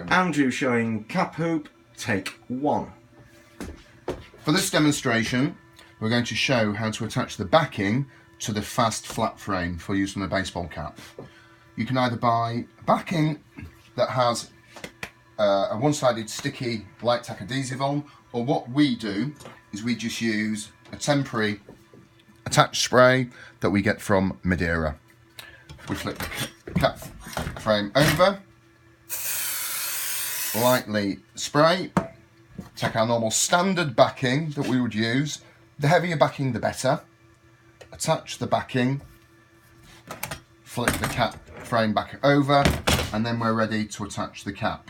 Andrew showing cap hoop, take 1. For this demonstration, we're going to show how to attach the backing to the fast flat frame for use on a baseball cap. You can either buy backing that has a one-sided sticky light tack adhesive on, or what we do is we just use a temporary attached spray that we get from Madeira. We flip the cap frame over, lightly spray, take our normal standard backing that we would use, the heavier backing the better, attach the backing, flip the cap frame back over, and then we're ready to attach the cap.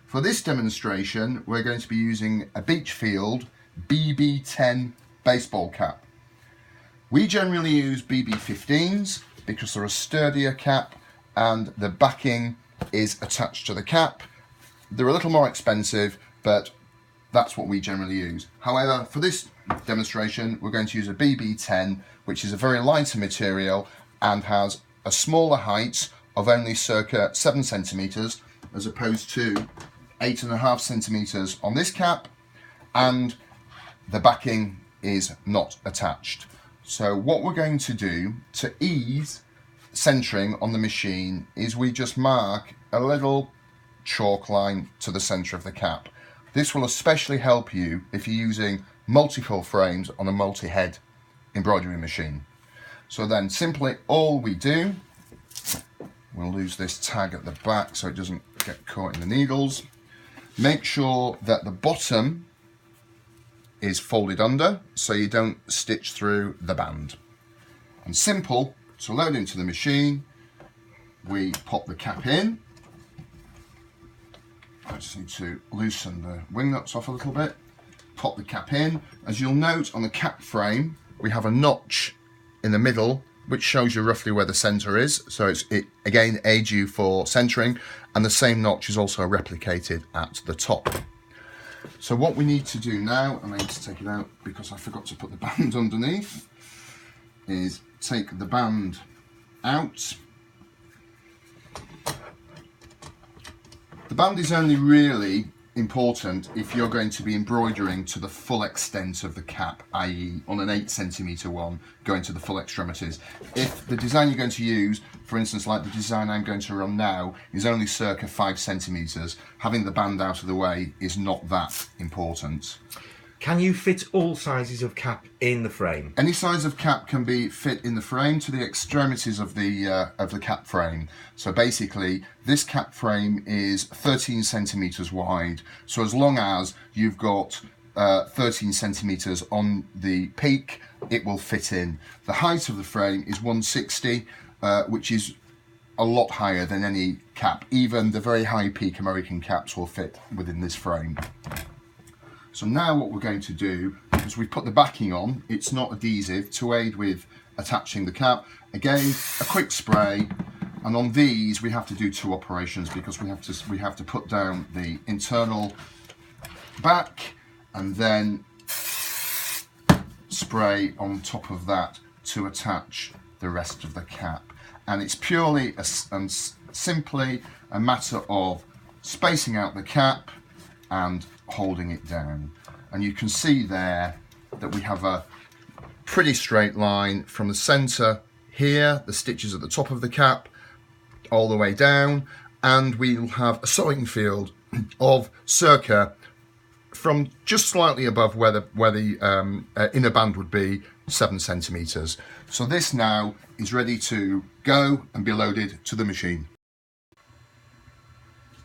For this demonstration, we're going to be using a Beachfield BB10 baseball cap. We generally use BB15s because they're a sturdier cap and the backing is attached to the cap. They're a little more expensive, but that's what we generally use. However, for this demonstration, we're going to use a BB10, which is a very lighter material and has a smaller height of only circa 7 centimeters, as opposed to 8.5 centimeters on this cap, and the backing is not attached. So what we're going to do to ease centering on the machine is we just mark a little chalk line to the center of the cap. This will especially help you if you're using multi-fill frames on a multi-head embroidery machine. So then simply all we do, we'll lose this tag at the back so it doesn't get caught in the needles. Make sure that the bottom is folded under so you don't stitch through the band. And simple to load into the machine, we pop the cap in. I just need to loosen the wing nuts off a little bit. Pop the cap in. As you'll note on the cap frame, we have a notch in the middle which shows you roughly where the center is. So it again aids you for centering, and the same notch is also replicated at the top. So what we need to do now, and I need to take it out because I forgot to put the band underneath, is take the band out. The band is only really important if you're going to be embroidering to the full extent of the cap, i.e. on an 8 centimeter one, going to the full extremities. If the design you're going to use, for instance like the design I'm going to run now, is only circa 5 centimeters, having the band out of the way is not that important. Can you fit all sizes of cap in the frame? Any size of cap can be fit in the frame to the extremities of the cap frame. So basically, this cap frame is 13 centimeters wide. So as long as you've got 13 centimeters on the peak, it will fit in. The height of the frame is 160, which is a lot higher than any cap. Even the very high peak American caps will fit within this frame. So now what we're going to do, because we've put the backing on, it's not adhesive, to aid with attaching the cap. Again, a quick spray, and on these we have to do 2 operations because we have to put down the internal back and then spray on top of that to attach the rest of the cap. And it's purely and simply a matter of spacing out the cap and holding it down. And you can see there that we have a pretty straight line from the center here, the stitches at the top of the cap, all the way down, and we'll have a sewing field of circa, from just slightly above where the inner band would be, 7 centimeters. So this now is ready to go and be loaded to the machine.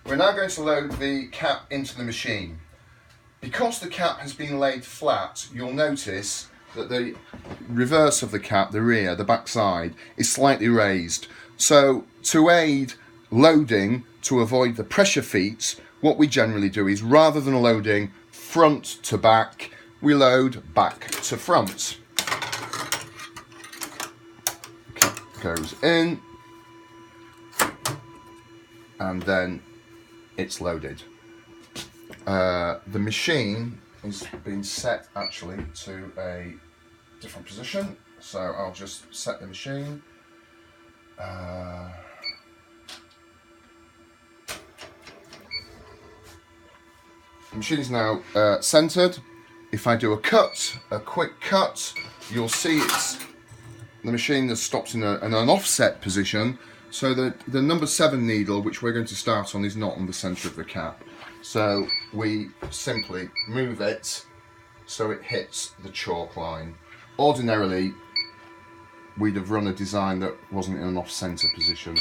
We're now going to load the cap into the machine. Because the cap has been laid flat, you'll notice that the reverse of the cap, the rear, the back side, is slightly raised. So to aid loading, to avoid the pressure feet, what we generally do is, rather than loading front to back, we load back to front. Cap goes in, and then it's loaded. The machine has been set actually to a different position, so I'll just set the machine. The machine is now centered. If I do a quick cut, you'll see the machine that stops in an offset position. So the number 7 needle, which we're going to start on, is not on the center of the cap. So we simply move it so it hits the chalk line. Ordinarily, we'd have run a design that wasn't in an off-center position.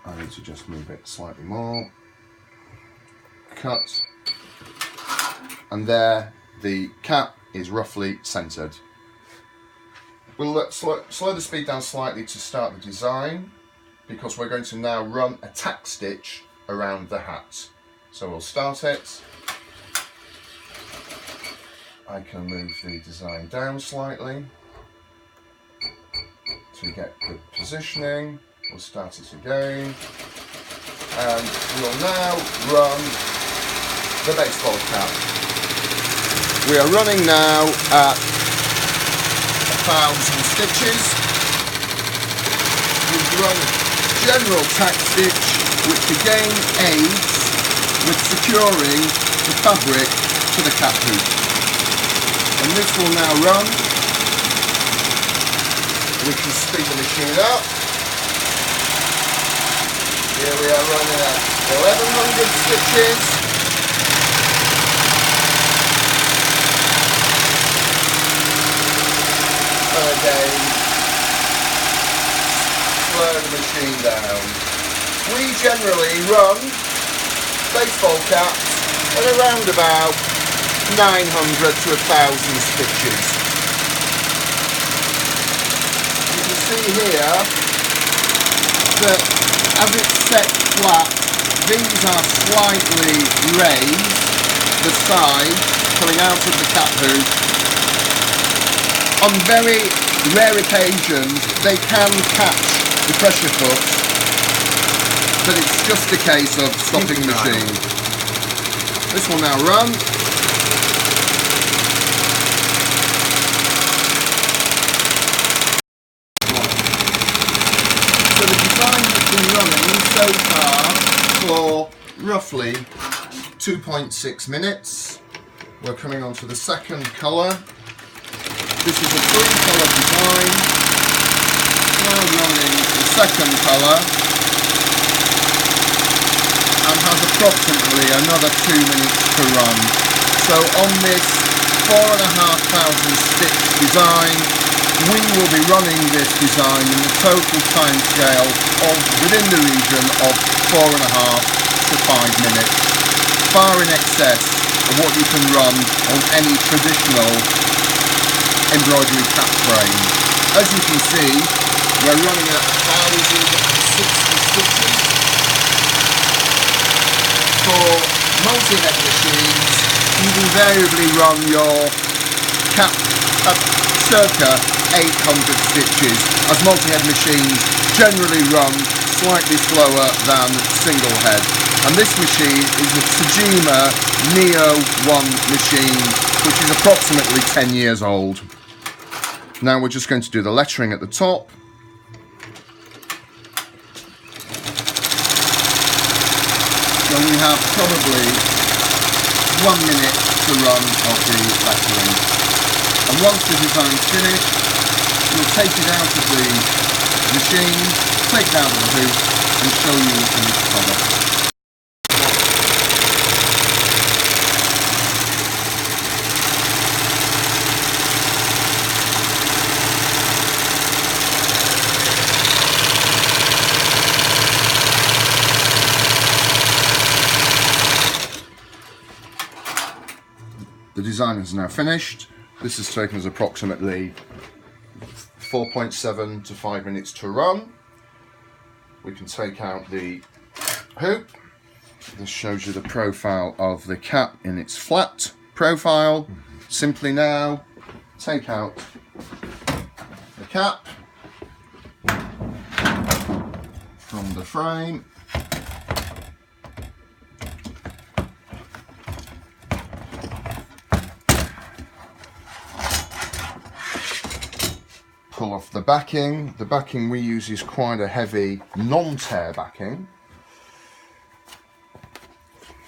I need to just move it slightly more. Cut. And there, the cap is roughly centered. We'll slow the speed down slightly to start the design, because we're going to now run a tack stitch around the hat. So we'll start it. I can move the design down slightly to get good positioning. We'll start it again. And we'll now run the baseball cap. We are running now at 1,000 stitches. We've run general tack stitch, which again aids with securing the fabric to the cap hoop. And this will now run. We can speed the machine up. Here we are running at 1,100 stitches. And again, slow the machine down. We generally run baseball caps at around about 900 to 1,000 stitches. You can see here that as it's set flat, these are slightly raised, the side coming out of the cap hoop. On very rare occasions they can catch the pressure foot, but it's just a case of stopping the machine. This will now run. So the design has been running so far for roughly 2.6 minutes. We're coming on to the second colour. This is a 3-colour design. Now running the second colour, and has approximately another 2 minutes to run. So on this 4,500 stitch design, we will be running this design in the total time scale of within the region of 4.5 to 5 minutes, far in excess of what you can run on any traditional embroidery cap frame. As you can see, we're running at 1,060 stitches. For multi-head machines, you invariably run your cap at circa 800 stitches, as multi-head machines generally run slightly slower than single head. And this machine is a Tajima Neo 1 machine, which is approximately 10 years old. Now we're just going to do the lettering at the top. So we have probably 1 minute to run of the lettering. And once the design's finished, we'll take it out of the machine, take it out of the hoop, and show you the finished product. The design is now finished. This has taken us approximately 4.7 to 5 minutes to run. We can take out the hoop. This shows you the profile of the cap in its flat profile. Simply now take out the cap from the frame. Pull off the backing. The backing we use is quite a heavy non-tear backing.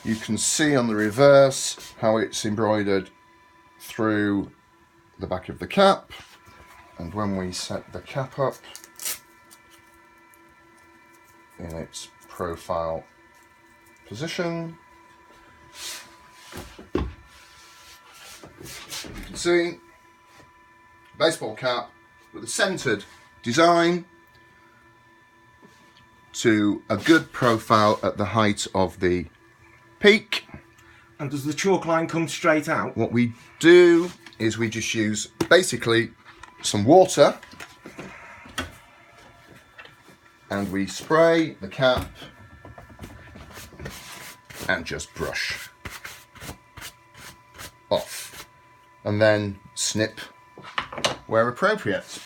you can see on the reverse how it's embroidered through the back of the cap. And when we set the cap up in its profile position, you can see baseball cap with a centered design to a good profile at the height of the peak. And does the chalk line come straight out? What we do is we just use basically some water and we spray the cap and just brush off and then snip where appropriate.